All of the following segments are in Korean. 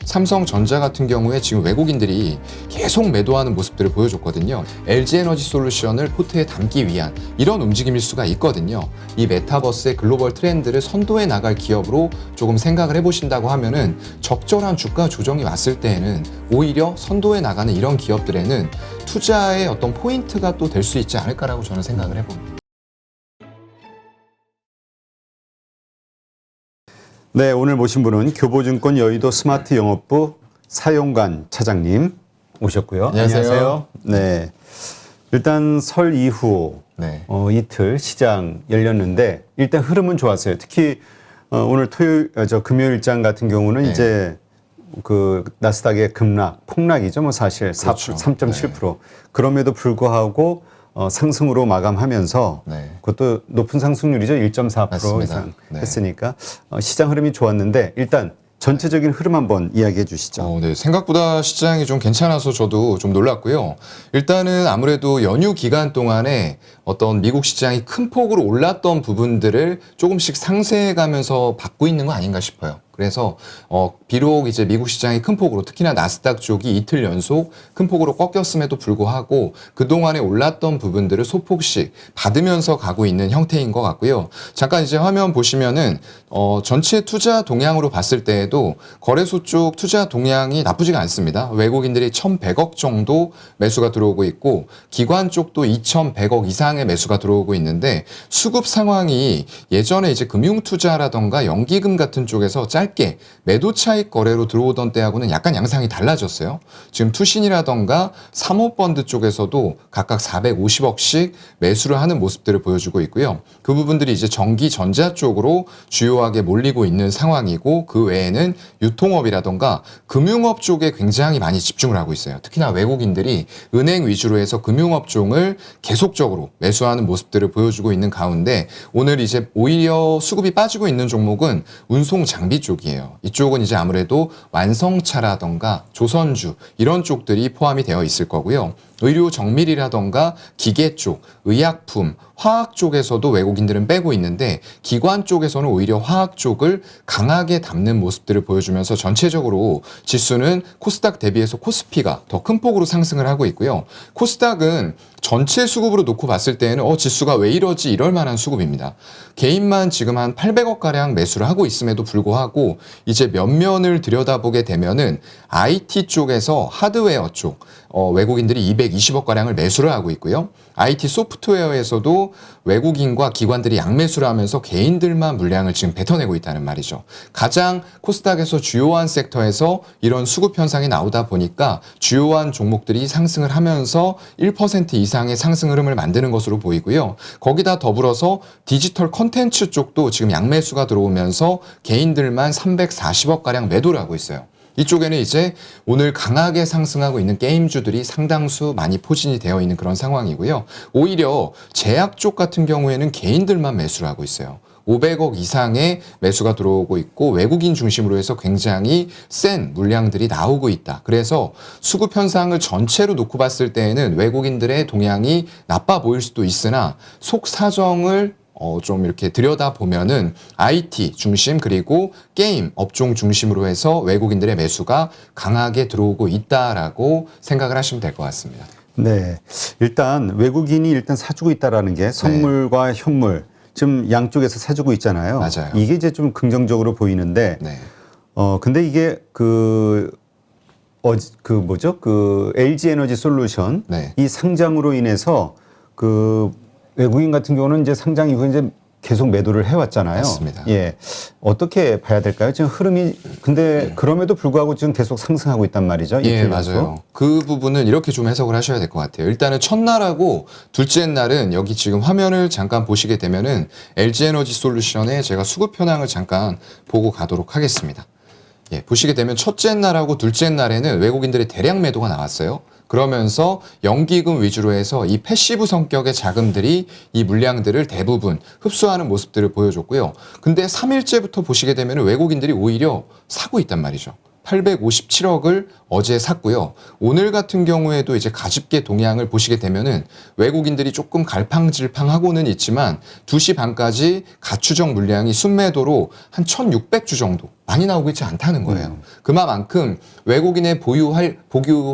삼성전자 같은 경우에 지금 외국인들이 계속 매도하는 모습들을 보여줬거든요. LG에너지솔루션을 포트에 담기 위한 이런 움직임일 수가 있거든요. 이 메타버스의 글로벌 트렌드를 선도해 나갈 기업으로 조금 생각을 해보신다고 하면은 적절한 주가 조정이 왔을 때에는 오히려 선도해 나가는 이런 기업들에는 투자의 어떤 포인트가 또 될 수 있지 않을까라고 저는 생각을 해봅니다. 네, 오늘 모신 분은 교보증권 여의도 스마트 영업부 사용관 차장님 오셨고요. 안녕하세요. 네, 일단 설 이후 네. 이틀 시장 열렸는데 일단 흐름은 좋았어요. 특히 오늘 금요일장 같은 경우는 네. 이제 그 나스닥의 폭락이죠. 뭐 사실 그렇죠. 3.7%. 그럼에도 불구하고 상승으로 마감하면서 네. 그것도 높은 상승률이죠. 1.4% 맞습니다. 이상 네. 했으니까 시장 흐름이 좋았는데 일단 전체적인 흐름 한번 이야기해 주시죠. 네. 생각보다 시장이 좀 괜찮아서 저도 좀 놀랐고요. 일단은 아무래도 연휴 기간 동안에 어떤 미국 시장이 큰 폭으로 올랐던 부분들을 조금씩 상쇄해가면서 받고 있는 거 아닌가 싶어요. 그래서 비록 이제 미국 시장이 큰 폭으로 특히나 나스닥 쪽이 이틀 연속 큰 폭으로 꺾였음에도 불구하고 그동안에 올랐던 부분들을 소폭씩 받으면서 가고 있는 형태인 것 같고요. 잠깐 이제 화면 보시면은 전체 투자 동향으로 봤을 때에도 거래소 쪽 투자 동향이 나쁘지가 않습니다. 외국인들이 1,100억 정도 매수가 들어오고 있고 기관 쪽도 2,100억 이상의 매수가 들어오고 있는데 수급 상황이 예전에 이제 금융투자라던가 연기금 같은 쪽에서 짧게 매도 차익 거래로 들어오던 때하고는 약간 양상이 달라졌어요. 지금 투신이라던가 사모펀드 쪽에서도 각각 450억씩 매수를 하는 모습들을 보여주고 있고요. 그 부분들이 이제 전기 전자 쪽으로 주요하게 몰리고 있는 상황이고 그 외에는 유통업이라던가 금융업 쪽에 굉장히 많이 집중을 하고 있어요. 특히나 외국인들이 은행 위주로 해서 금융업종을 계속적으로 매수하는 모습들을 보여주고 있는 가운데 오늘 이제 오히려 수급이 빠지고 있는 종목은 운송 장비 쪽이에요. 이쪽은 이제 아무래도 완성차라던가 조선주 이런 쪽들이 포함이 되어 있을 거고요. 의료 정밀이라던가 기계 쪽, 의약품, 화학 쪽에서도 외국인들은 빼고 있는데 기관 쪽에서는 오히려 화학 쪽을 강하게 담는 모습들을 보여주면서 전체적으로 지수는 코스닥 대비해서 코스피가 더 큰 폭으로 상승을 하고 있고요. 코스닥은 전체 수급으로 놓고 봤을 때에는 지수가 왜 이러지 이럴 만한 수급입니다. 개인만 지금 한 800억 가량 매수를 하고 있음에도 불구하고 이제 면면을 들여다보게 되면은 IT 쪽에서 하드웨어 쪽 외국인들이 220억 가량을 매수를 하고 있고요. IT 소프트웨어에서도 외국인과 기관들이 양매수를 하면서 개인들만 물량을 지금 뱉어내고 있다는 말이죠. 가장 코스닥에서 주요한 섹터에서 이런 수급 현상이 나오다 보니까 주요한 종목들이 상승을 하면서 1% 이상의 상승 흐름을 만드는 것으로 보이고요. 거기다 더불어서 디지털 콘텐츠 쪽도 지금 양매수가 들어오면서 개인들만 340억 가량 매도를 하고 있어요. 이쪽에는 이제 오늘 강하게 상승하고 있는 게임주들이 상당수 많이 포진이 되어 있는 그런 상황이고요. 오히려 제약 쪽 같은 경우에는 개인들만 매수를 하고 있어요. 500억 이상의 매수가 들어오고 있고 외국인 중심으로 해서 굉장히 센 물량들이 나오고 있다. 그래서 수급 현상을 전체로 놓고 봤을 때에는 외국인들의 동향이 나빠 보일 수도 있으나 속 사정을 좀 이렇게 들여다보면은 IT 중심 그리고 게임 업종 중심으로 해서 외국인들의 매수가 강하게 들어오고 있다라고 생각을 하시면 될 것 같습니다. 네, 일단 외국인이 일단 사주고 있다라는 게 선물과 현물 지금 양쪽에서 사주고 있잖아요. 맞아요. 이게 이제 좀 긍정적으로 보이는데, 네. 근데 이게 LG 에너지 솔루션 네. 이 상장으로 인해서 외국인 같은 경우는 이제 상장 이후에 이제 계속 매도를 해왔잖아요. 맞습니다. 예. 어떻게 봐야 될까요? 지금 흐름이, 근데 그럼에도 불구하고 지금 계속 상승하고 있단 말이죠. 예, 이틀 맞아요. 연속. 그 부분은 이렇게 좀 해석을 하셔야 될 것 같아요. 일단은 첫날하고 둘째 날은 여기 지금 화면을 잠깐 보시게 되면은 LG 에너지 솔루션의 제가 수급 현황을 잠깐 보고 가도록 하겠습니다. 예, 보시게 되면 첫째 날하고 둘째 날에는 외국인들의 대량 매도가 나왔어요. 그러면서 연기금 위주로 해서 이 패시브 성격의 자금들이 이 물량들을 대부분 흡수하는 모습들을 보여줬고요. 근데 3일째부터 보시게 되면 외국인들이 오히려 사고 있단 말이죠. 857억을 어제 샀고요. 오늘 같은 경우에도 이제 가집게 동향을 보시게 되면은 외국인들이 조금 갈팡질팡하고는 있지만 2시 반까지 가추정 물량이 순매도로 한 1,600주 정도 많이 나오고 있지 않다는 거예요. 그만큼 외국인의 보유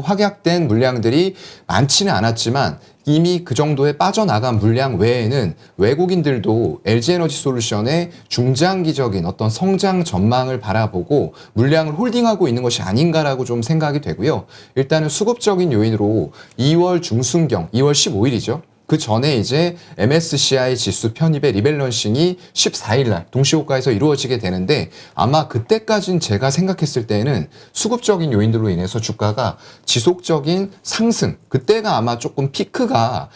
확약된 물량들이 많지는 않았지만 이미 그 정도에 빠져나간 물량 외에는 외국인들도 LG에너지솔루션의 중장기적인 어떤 성장 전망을 바라보고 물량을 홀딩하고 있는 것이 아닌가라고 좀 생각이 되고요. 일단은 수급적인 요인으로 2월 중순경, 2월 15일이죠. 그 전에 이제 MSCI 지수 편입의 리밸런싱이 14일 날 동시호가에서 이루어지게 되는데 아마 그때까지는 제가 생각했을 때는 수급적인 요인들로 인해서 주가가 지속적인 상승, 그때가 아마 조금 피크가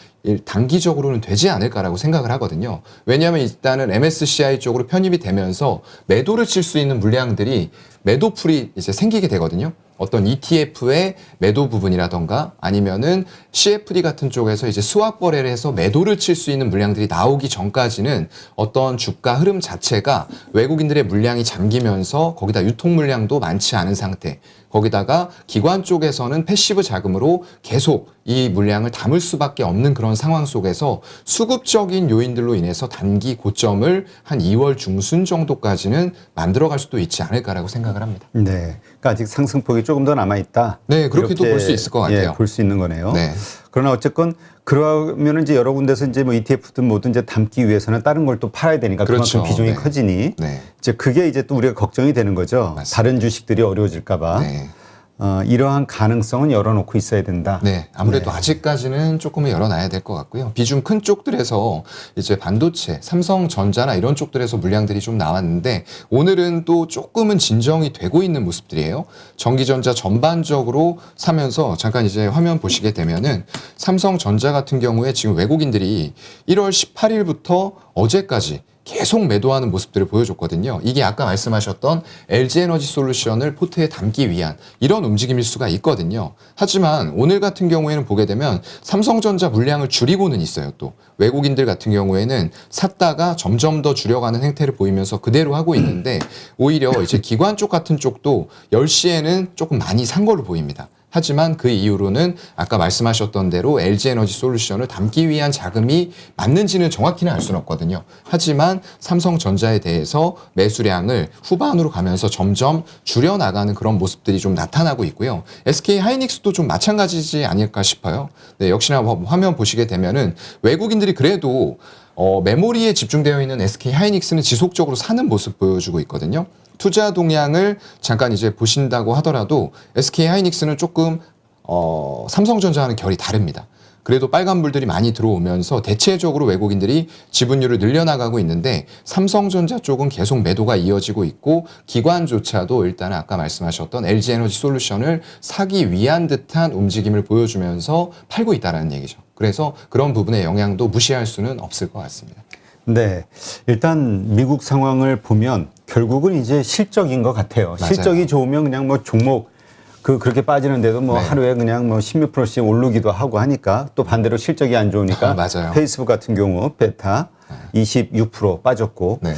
단기적으로는 되지 않을까라고 생각을 하거든요. 왜냐하면 일단은 MSCI 쪽으로 편입이 되면서 매도를 칠 수 있는 물량들이 매도풀이 이제 생기게 되거든요. 어떤 ETF의 매도 부분이라던가 아니면은 CFD 같은 쪽에서 이제 스왑 거래를 해서 매도를 칠 수 있는 물량들이 나오기 전까지는 어떤 주가 흐름 자체가 외국인들의 물량이 잠기면서 거기다 유통 물량도 많지 않은 상태, 거기다가 기관 쪽에서는 패시브 자금으로 계속 이 물량을 담을 수밖에 없는 그런 상황 속에서 수급적인 요인들로 인해서 단기 고점을 한 2월 중순 정도까지는 만들어갈 수도 있지 않을까라고 생각을 합니다. 네. 그러니까 아직 상승폭이 조금 더 남아있다. 네, 그렇게도 볼 수 있을 것 같아요. 볼 수 있는 거네요. 네. 그러나 어쨌건 그러면 이제 여러 군데서 이제 뭐 ETF든 뭐든 이제 담기 위해서는 다른 걸 또 팔아야 되니까 그렇죠. 그만큼 비중이 네. 커지니 네. 이제 그게 이제 또 우리가 걱정이 되는 거죠. 맞습니다. 다른 주식들이 어려워질까봐. 네. 이러한 가능성은 열어놓고 있어야 된다. 네, 아무래도 네. 아직까지는 조금은 열어놔야 될 것 같고요. 비중 큰 쪽들에서 이제 반도체, 삼성전자나 이런 쪽들에서 물량들이 좀 나왔는데 오늘은 또 조금은 진정이 되고 있는 모습들이에요. 전기전자 전반적으로 사면서 잠깐 이제 화면 보시게 되면은 삼성전자 같은 경우에 지금 외국인들이 1월 18일부터 어제까지 계속 매도하는 모습들을 보여줬거든요. 이게 아까 말씀하셨던 LG에너지솔루션을 포트에 담기 위한 이런 움직임일 수가 있거든요. 하지만 오늘 같은 경우에는 보게 되면 삼성전자 물량을 줄이고는 있어요. 또 외국인들 같은 경우에는 샀다가 점점 더 줄여가는 행태를 보이면서 그대로 하고 있는데 오히려 이제 기관 쪽 같은 쪽도 10시에는 조금 많이 산 걸로 보입니다. 하지만 그 이후로는 아까 말씀하셨던 대로 LG에너지솔루션을 담기 위한 자금이 맞는지는 정확히는 알 수는 없거든요. 하지만 삼성전자에 대해서 매수량을 후반으로 가면서 점점 줄여나가는 그런 모습들이 좀 나타나고 있고요. SK하이닉스도 좀 마찬가지지 아닐까 싶어요. 네, 역시나 화면 보시게 되면은 외국인들이 그래도 메모리에 집중되어 있는 SK하이닉스는 지속적으로 사는 모습 보여주고 있거든요. 투자 동향을 잠깐 이제 보신다고 하더라도 SK하이닉스는 조금 삼성전자와는 결이 다릅니다. 그래도 빨간불들이 많이 들어오면서 대체적으로 외국인들이 지분율을 늘려나가고 있는데 삼성전자 쪽은 계속 매도가 이어지고 있고 기관조차도 일단 아까 말씀하셨던 LG에너지솔루션을 사기 위한 듯한 움직임을 보여주면서 팔고 있다는 얘기죠. 그래서 그런 부분의 영향도 무시할 수는 없을 것 같습니다. 네. 일단 미국 상황을 보면 결국은 이제 실적인 것 같아요. 맞아요. 실적이 좋으면 그냥 뭐 종목 그렇게 빠지는데도 뭐 네. 하루에 그냥 뭐 10몇 %씩 오르기도 하고 하니까 또 반대로 실적이 안 좋으니까 맞아요. 페이스북 같은 경우 베타 26% 빠졌고 네.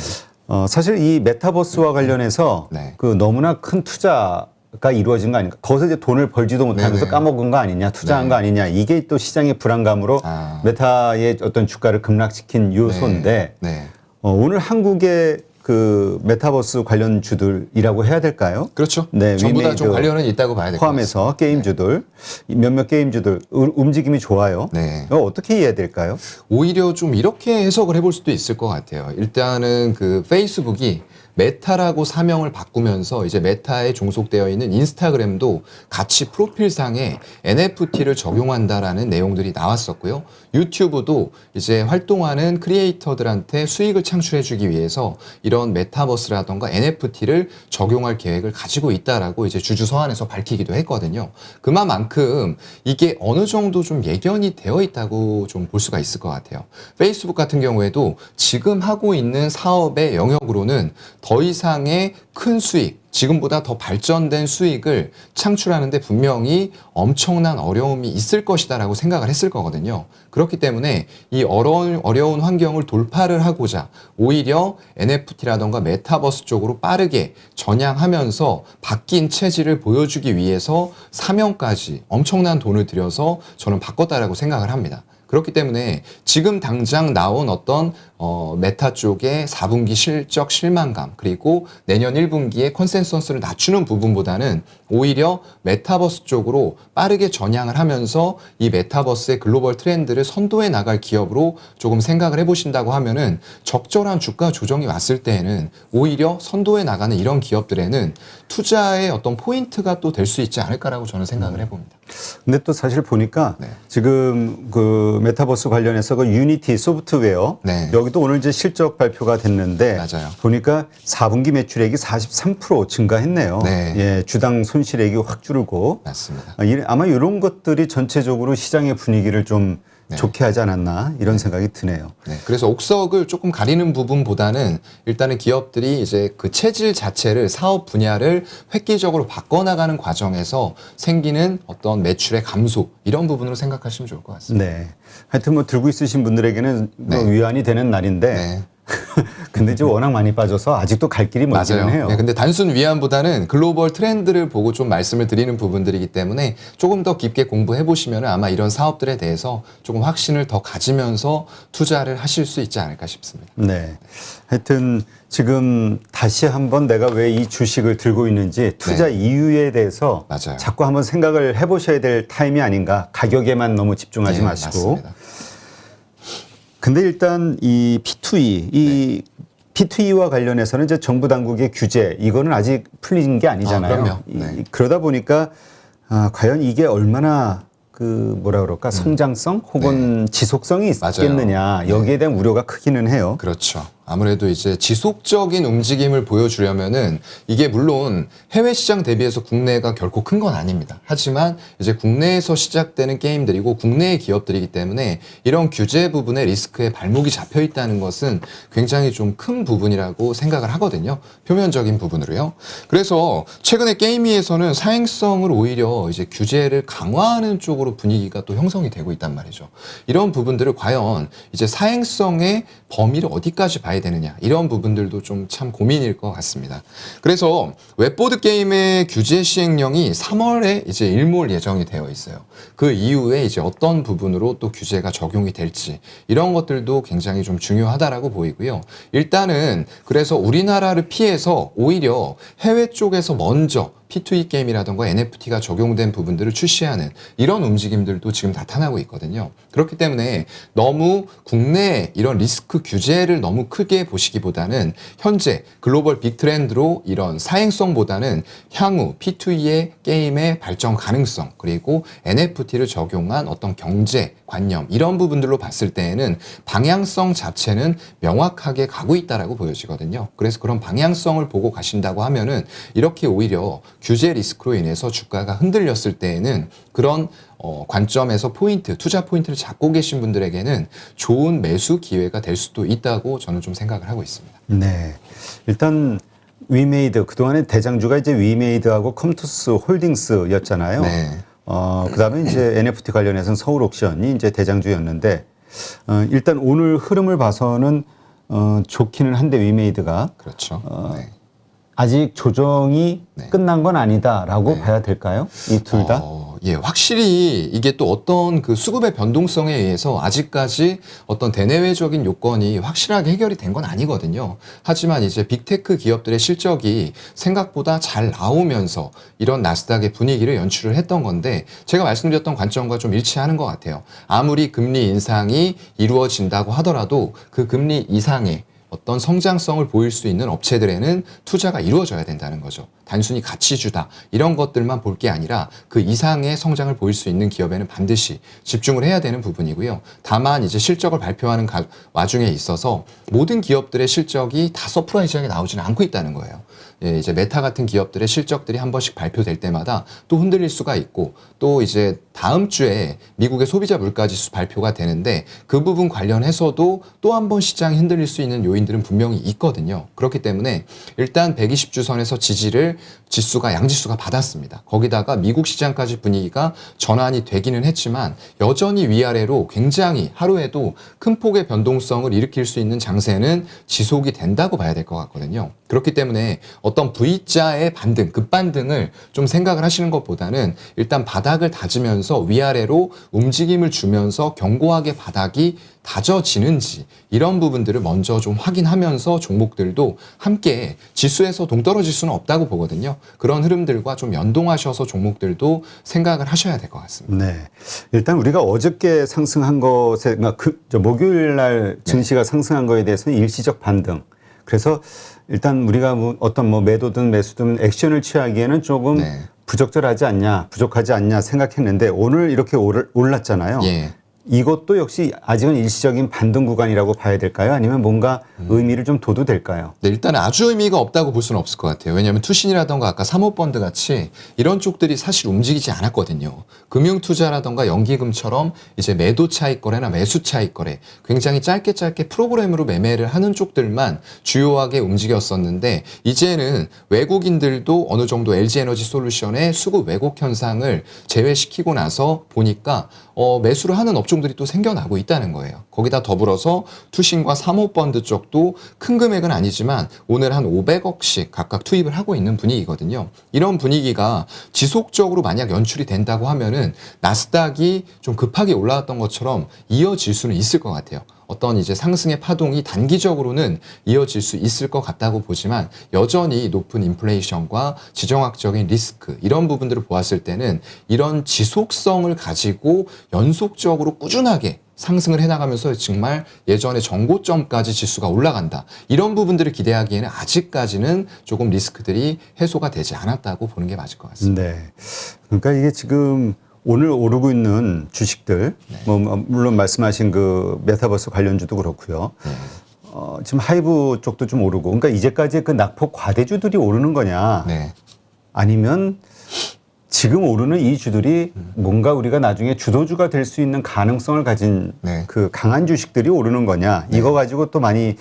사실 이 메타버스와 관련해서 네. 그 너무나 큰 투자가 이루어진 거 아닌가. 거기서 이제 돈을 벌지도 못하면서 네네. 까먹은 거 아니냐, 투자한 네. 거 아니냐. 이게 또 시장의 불안감으로 메타의 어떤 주가를 급락시킨 요소인데 네. 오늘 한국의 그 메타버스 관련 주들이라고 해야 될까요? 그렇죠. 네, 전부 다 좀 위메이드 관련은 있다고 봐야 될 것 같습니다. 포함해서 게임주들 몇몇 게임주들 움직임이 좋아요. 네. 이거 어떻게 이해해야 될까요? 오히려 좀 이렇게 해석을 해볼 수도 있을 것 같아요. 일단은 그 페이스북이 메타라고 사명을 바꾸면서 이제 메타에 종속되어 있는 인스타그램도 같이 프로필상에 NFT를 적용한다라는 내용들이 나왔었고요. 유튜브도 이제 활동하는 크리에이터들한테 수익을 창출해주기 위해서 이런 메타버스라던가 NFT를 적용할 계획을 가지고 있다라고 이제 주주 서한에서 밝히기도 했거든요. 그만큼 이게 어느 정도 좀 예견이 되어 있다고 좀 볼 수가 있을 것 같아요. 페이스북 같은 경우에도 지금 하고 있는 사업의 영역으로는 더 이상의 큰 수익, 지금보다 더 발전된 수익을 창출하는데 분명히 엄청난 어려움이 있을 것이다라고 생각을 했을 거거든요. 그렇기 때문에 이 어려운 환경을 돌파를 하고자 오히려 NFT라던가 메타버스 쪽으로 빠르게 전향하면서 바뀐 체질을 보여주기 위해서 사명까지 엄청난 돈을 들여서 저는 바꿨다라고 생각을 합니다. 그렇기 때문에 지금 당장 나온 어떤 메타 쪽의 4분기 실적 실망감 그리고 내년 1분기에 컨센서스를 낮추는 부분보다는 오히려 메타버스 쪽으로 빠르게 전향을 하면서 이 메타버스의 글로벌 트렌드를 선도해 나갈 기업으로 조금 생각을 해보신다고 하면은 적절한 주가 조정이 왔을 때에는 오히려 선도해 나가는 이런 기업들에는 투자의 어떤 포인트가 또 될 수 있지 않을까라고 저는 생각을 해봅니다. 근데 또 사실 보니까 네. 지금 그 메타버스 관련해서 그 유니티 소프트웨어 네. 여기도 오늘 이제 실적 발표가 됐는데 맞아요. 보니까 4분기 매출액이 43% 증가했네요. 네. 예, 주당 손실액이 확 줄고 맞습니다. 아마 이런 것들이 전체적으로 시장의 분위기를 좀 네. 좋게 하지 않았나 이런 생각이 드네요. 네, 그래서 옥석을 조금 가리는 부분보다는 일단은 기업들이 이제 그 체질 자체를 사업 분야를 획기적으로 바꿔나가는 과정에서 생기는 어떤 매출의 감소 이런 부분으로 생각하시면 좋을 것 같습니다. 네. 하여튼 뭐 들고 있으신 분들에게는 뭐 네. 위안이 되는 날인데 네. 근데 이제 워낙 많이 빠져서 아직도 갈 길이 멀기는 맞아요. 해요. 네, 근데 단순 위안보다는 글로벌 트렌드를 보고 좀 말씀을 드리는 부분들이기 때문에 조금 더 깊게 공부해 보시면 아마 이런 사업들에 대해서 조금 확신을 더 가지면서 투자를 하실 수 있지 않을까 싶습니다. 네. 하여튼 지금 다시 한번 내가 왜 이 주식을 들고 있는지 투자 이유에 대해서 맞아요. 자꾸 한번 생각을 해보셔야 될 타임이 아닌가. 가격에만 너무 집중하지 네, 마시고. 맞습니다. 근데 일단 이 P2E, P2E와 관련해서는 이제 정부 당국의 규제 이거는 아직 풀린 게 아니잖아요. 그럼요. 네. 그러다 보니까 과연 이게 얼마나 그 뭐라 그럴까 성장성 혹은 지속성이 있겠느냐 맞아요. 여기에 대한 우려가 크기는 해요. 그렇죠. 아무래도 이제 지속적인 움직임을 보여주려면은 이게 물론 해외 시장 대비해서 국내가 결코 큰 건 아닙니다. 하지만 이제 국내에서 시작되는 게임들이고 국내의 기업들이기 때문에 이런 규제 부분에 리스크에 발목이 잡혀 있다는 것은 굉장히 좀 큰 부분이라고 생각을 하거든요. 표면적인 부분으로요. 그래서 최근에 게임위에서는 사행성을 오히려 이제 규제를 강화하는 쪽으로 분위기가 또 형성이 되고 있단 말이죠. 이런 부분들을 과연 이제 사행성의 범위를 어디까지 봐야 되느냐 이런 부분들도 좀 참 고민일 것 같습니다. 그래서 웹보드 게임의 규제 시행령이 3월에 이제 일몰 예정이 되어 있어요. 그 이후에 이제 어떤 부분으로 또 규제가 적용이 될지 이런 것들도 굉장히 좀 중요하다라고 보이고요. 일단은 그래서 우리나라를 피해서 오히려 해외 쪽에서 먼저 P2E 게임이라던가 NFT가 적용된 부분들을 출시하는 이런 움직임들도 지금 나타나고 있거든요. 그렇기 때문에 너무 국내 이런 리스크 규제를 너무 크게 보시기보다는 현재 글로벌 빅 트렌드로 이런 사행성보다는 향후 P2E의 게임의 발전 가능성 그리고 NFT를 적용한 어떤 경제 관념 이런 부분들로 봤을 때에는 방향성 자체는 명확하게 가고 있다라고 보여지거든요. 그래서 그런 방향성을 보고 가신다고 하면은 이렇게 오히려 규제 리스크로 인해서 주가가 흔들렸을 때에는 그런 관점에서 투자 포인트를 잡고 계신 분들에게는 좋은 매수 기회가 될 수도 있다고 저는 좀 생각을 하고 있습니다. 네. 일단 위메이드 그동안에 대장주가 이제 위메이드하고 컴투스 홀딩스였잖아요. 네. 그다음에 이제 NFT 관련해서는 서울 옥션이 이제 대장주였는데 일단 오늘 흐름을 봐서는 좋기는 한데 위메이드가 그렇죠. 네. 아직 조정이 네. 끝난 건 아니다라고 봐야 될까요? 이 둘 다? 예, 확실히 이게 또 어떤 그 수급의 변동성에 의해서 아직까지 어떤 대내외적인 요건이 확실하게 해결이 된 건 아니거든요. 하지만 이제 빅테크 기업들의 실적이 생각보다 잘 나오면서 이런 나스닥의 분위기를 연출을 했던 건데 제가 말씀드렸던 관점과 좀 일치하는 것 같아요. 아무리 금리 인상이 이루어진다고 하더라도 그 금리 이상의 어떤 성장성을 보일 수 있는 업체들에는 투자가 이루어져야 된다는 거죠. 단순히 가치주다 이런 것들만 볼 게 아니라 그 이상의 성장을 보일 수 있는 기업에는 반드시 집중을 해야 되는 부분이고요. 다만 이제 실적을 발표하는 와중에 있어서 모든 기업들의 실적이 다 서프라이즈하게 나오지는 않고 있다는 거예요. 예, 이제 메타 같은 기업들의 실적들이 한 번씩 발표될 때마다 또 흔들릴 수가 있고 또 이제 다음 주에 미국의 소비자 물가지수 발표가 되는데 그 부분 관련해서도 또 한 번 시장이 흔들릴 수 있는 요인들은 분명히 있거든요. 그렇기 때문에 일단 120주선에서 지수가 양지수가 받았습니다. 거기다가 미국 시장까지 분위기가 전환이 되기는 했지만 여전히 위아래로 굉장히 하루에도 큰 폭의 변동성을 일으킬 수 있는 장세는 지속이 된다고 봐야 될 것 같거든요. 그렇기 때문에 어떤 V자의 반등, 급반등을 좀 생각을 하시는 것보다는 일단 바닥을 다지면서 위아래로 움직임을 주면서 견고하게 바닥이 다져지는지 이런 부분들을 먼저 좀 확인하면서 종목들도 함께 지수에서 동떨어질 수는 없다고 보거든요. 그런 흐름들과 좀 연동하셔서 종목들도 생각을 하셔야 될 것 같습니다. 네. 일단 우리가 어저께 상승한 것에, 목요일 날 증시가 상승한 거에 대해서는 일시적 반등. 그래서 일단 우리가 어떤 매도든 매수든 액션을 취하기에는 조금 네. 부적절하지 않냐, 부족하지 않냐 생각했는데 오늘 이렇게 올랐잖아요. 예. 이것도 역시 아직은 일시적인 반등 구간이라고 봐야 될까요? 아니면 뭔가 의미를 좀 둬도 될까요? 네, 일단 아주 의미가 없다고 볼 수는 없을 것 같아요. 왜냐하면 투신이라던가 아까 사모펀드 같이 이런 쪽들이 사실 움직이지 않았거든요. 금융투자라던가 연기금처럼 이제 매도 차익 거래나 매수 차익 거래 굉장히 짧게 프로그램으로 매매를 하는 쪽들만 주요하게 움직였었는데 이제는 외국인들도 어느 정도 LG에너지솔루션의 수급 왜곡 현상을 제외시키고 나서 보니까 매수를 하는 업종들이 또 생겨나고 있다는 거예요. 거기다 더불어서 투신과 사모펀드 쪽도 큰 금액은 아니지만 오늘 한 500억씩 각각 투입을 하고 있는 분위기거든요. 이런 분위기가 지속적으로 만약 연출이 된다고 하면은 나스닥이 좀 급하게 올라왔던 것처럼 이어질 수는 있을 것 같아요. 어떤 이제 상승의 파동이 단기적으로는 이어질 수 있을 것 같다고 보지만 여전히 높은 인플레이션과 지정학적인 리스크 이런 부분들을 보았을 때는 이런 지속성을 가지고 연속적으로 꾸준하게 상승을 해나가면서 정말 예전의 정고점까지 지수가 올라간다. 이런 부분들을 기대하기에는 아직까지는 조금 리스크들이 해소가 되지 않았다고 보는 게 맞을 것 같습니다. 네. 그러니까 이게 지금 오늘 오르고 있는 주식들, 물론 말씀하신 그 메타버스 관련주도 그렇고요. 네. 지금 하이브 쪽도 좀 오르고, 그러니까 이제까지 그 낙폭 과대주들이 오르는 거냐, 네. 아니면 지금 오르는 이 주들이 뭔가 우리가 나중에 주도주가 될 수 있는 가능성을 가진 네. 그 강한 주식들이 오르는 거냐, 이거 가지고 또 많이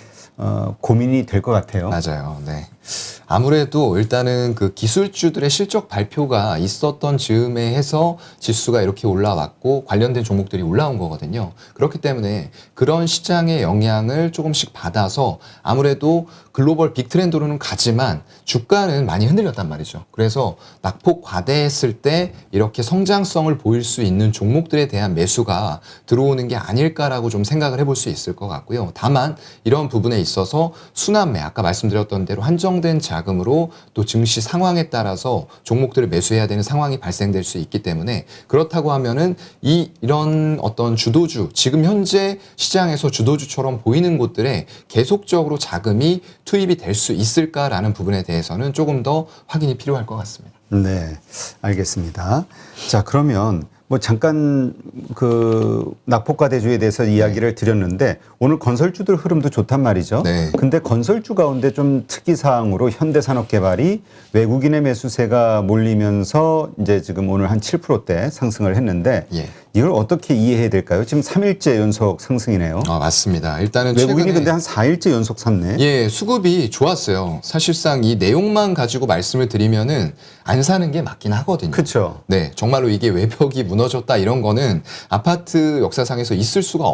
고민이 될 것 같아요. 맞아요. 네. 아무래도 일단은 그 기술주들의 실적 발표가 있었던 즈음에 해서 지수가 이렇게 올라왔고 관련된 종목들이 올라온 거거든요. 그렇기 때문에 그런 시장의 영향을 조금씩 받아서 아무래도 글로벌 빅트렌드로는 가지만 주가는 많이 흔들렸단 말이죠. 그래서 낙폭 과대했을 때 이렇게 성장성을 보일 수 있는 종목들에 대한 매수가 들어오는 게 아닐까라고 좀 생각을 해볼 수 있을 것 같고요. 다만 이런 부분에 있어서 순환매 아까 말씀드렸던 대로 한정된 자금으로 또 증시 상황에 따라서 종목들을 매수해야 되는 상황이 발생될 수 있기 때문에 그렇다고 하면은 이런 어떤 주도주 지금 현재 시장에서 주도주처럼 보이는 곳들에 계속적으로 자금이 투입이 될 수 있을까라는 부분에 대해서는 조금 더 확인이 필요할 것 같습니다. 네, 알겠습니다. 자, 그러면 잠깐 그 낙폭과대주에 대해서 이야기를 드렸는데 오늘 건설주들 흐름도 좋단 말이죠. 네. 근데 건설주 가운데 좀 특이사항으로 현대산업개발이 외국인의 매수세가 몰리면서 이제 지금 오늘 한 7%대 상승을 했는데 예. 이걸 어떻게 이해해야 될까요? 지금 3일째 연속 상승이네요. 맞습니다. 일단은 외국인이 최근에 근데 한 4일째 연속 샀네. 예, 수급이 좋았어요. 사실상 이 내용만 가지고 말씀을 드리면은 안 사는 게 맞긴 하거든요. 그렇죠. 네, 정말로 이게 외벽이 무너졌다 이런 거는 아파트 역사상에서 있을 수가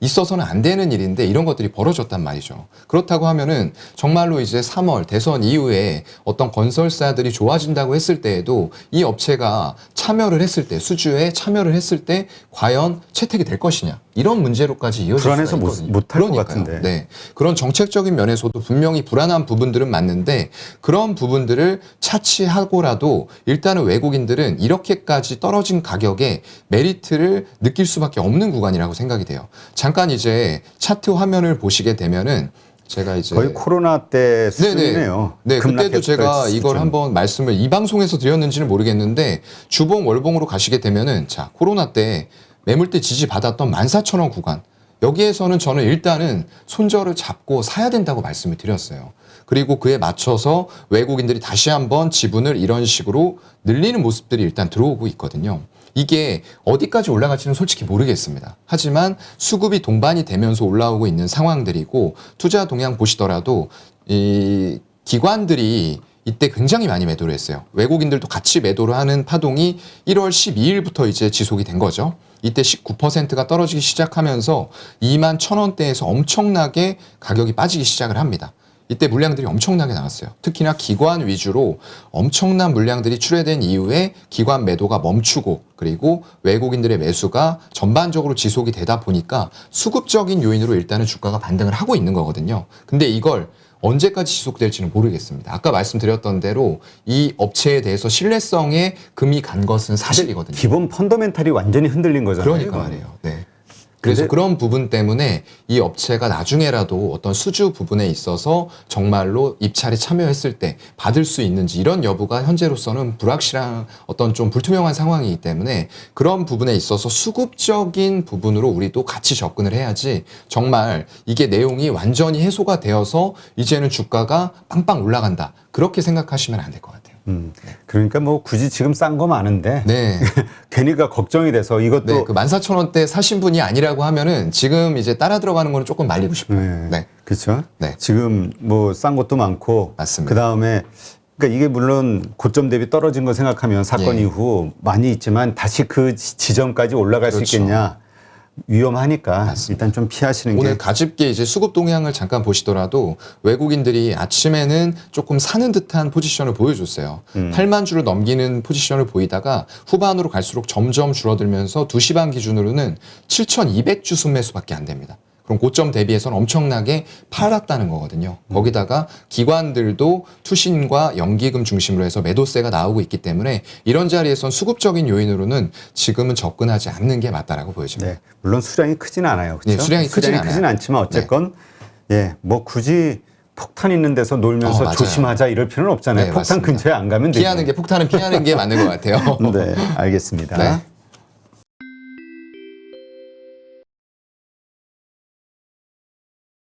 있어서는 안 되는 일인데 이런 것들이 벌어졌단 말이죠. 그렇다고 하면은 정말로 이제 3월 대선 이후에 어떤 건설사들이 좋아진다고 했을 때에도 이 업체가 참여를 했을 때 수주에 참여를 했을 때 과연 채택이 될 것이냐 이런 문제로까지 이어질 수가 불안해서 있거든요. 못할 것 그러니까요. 같은데. 네, 그런 정책적인 면에서도 분명히 불안한 부분들은 맞는데 그런 부분들을 차치하고라도 일단은 외국인들은 이렇게까지 떨어진 가격에 메리트를 느낄 수밖에 없는 구간이라고 생각이 돼요. 잠깐 이제 차트 화면을 보시게 되면은 제가 이제 거의 코로나 때 수준이네요. 네, 그때도 제가 수준. 이걸 한번 말씀을 이 방송에서 드렸는지는 모르겠는데 주봉 월봉으로 가시게 되면은 자 코로나 때 매물대 지지 받았던 14,000원 구간 여기에서는 저는 일단은 손절을 잡고 사야 된다고 말씀을 드렸어요. 그리고 그에 맞춰서 외국인들이 다시 한번 지분을 이런 식으로 늘리는 모습들이 일단 들어오고 있거든요. 이게 어디까지 올라갈지는 솔직히 모르겠습니다. 하지만 수급이 동반이 되면서 올라오고 있는 상황들이고 투자 동향 보시더라도 이 기관들이 이때 굉장히 많이 매도를 했어요. 외국인들도 같이 매도를 하는 파동이 1월 12일부터 이제 지속이 된 거죠. 이때 19%가 떨어지기 시작하면서 21,000원대에서 엄청나게 가격이 빠지기 시작을 합니다. 이때 물량들이 엄청나게 나왔어요. 특히나 기관 위주로 엄청난 물량들이 출회된 이후에 기관 매도가 멈추고 그리고 외국인들의 매수가 전반적으로 지속이 되다 보니까 수급적인 요인으로 일단은 주가가 반등을 하고 있는 거거든요. 근데 이걸 언제까지 지속될지는 모르겠습니다. 아까 말씀드렸던 대로 이 업체에 대해서 신뢰성에 금이 간 것은 사실이거든요. 기본 펀더멘탈이 완전히 흔들린 거잖아요. 그러니까 말이에요. 네. 그래서 그런 부분 때문에 이 업체가 나중에라도 어떤 수주 부분에 있어서 정말로 입찰에 참여했을 때 받을 수 있는지 이런 여부가 현재로서는 불확실한 어떤 좀 불투명한 상황이기 때문에 그런 부분에 있어서 수급적인 부분으로 우리도 같이 접근을 해야지 정말 이게 내용이 완전히 해소가 되어서 이제는 주가가 빵빵 올라간다. 그렇게 생각하시면 안 될 것 같아요. 그러니까 뭐 굳이 지금 싼 거 많은데 네. 괜히가 걱정이 돼서 이것도 네, 그 14,000원대 사신 분이 아니라고 하면은 지금 이제 따라 들어가는 거는 조금 말리고 싶어요. 네. 그렇죠. 네. 지금 뭐 싼 것도 많고 맞습니다. 그 다음에 그러니까 이게 물론 고점 대비 떨어진 거 생각하면 사건 예. 이후 많이 있지만 다시 그 지점까지 올라갈 그렇죠. 수 있겠냐 위험하니까 맞습니다. 일단 좀 피하시는 오늘 게 가집게 이제 수급 동향을 잠깐 보시더라도 외국인들이 아침에는 조금 사는 듯한 포지션을 보여줬어요. 8만 주를 넘기는 포지션을 보이다가 후반으로 갈수록 점점 줄어들면서 2시 반 기준으로는 7,200주 순매수밖에 안 됩니다. 그럼 고점 대비해서는 엄청나게 팔았다는 거거든요. 거기다가 기관들도 투신과 연기금 중심으로 해서 매도세가 나오고 있기 때문에 이런 자리에선 수급적인 요인으로는 지금은 접근하지 않는 게 맞다라고 보여집니다. 네. 물론 수량이 크진 않아요. 그렇죠? 네, 수량이 크진 않아요. 크진 않지만 어쨌건 예, 뭐 굳이 폭탄 있는 데서 놀면서 맞아요. 조심하자 이럴 필요는 없잖아요. 네, 폭탄 맞습니다. 근처에 안 가면 되죠. 폭탄은 피하는 게 맞는 것 같아요. 네, 알겠습니다. 네.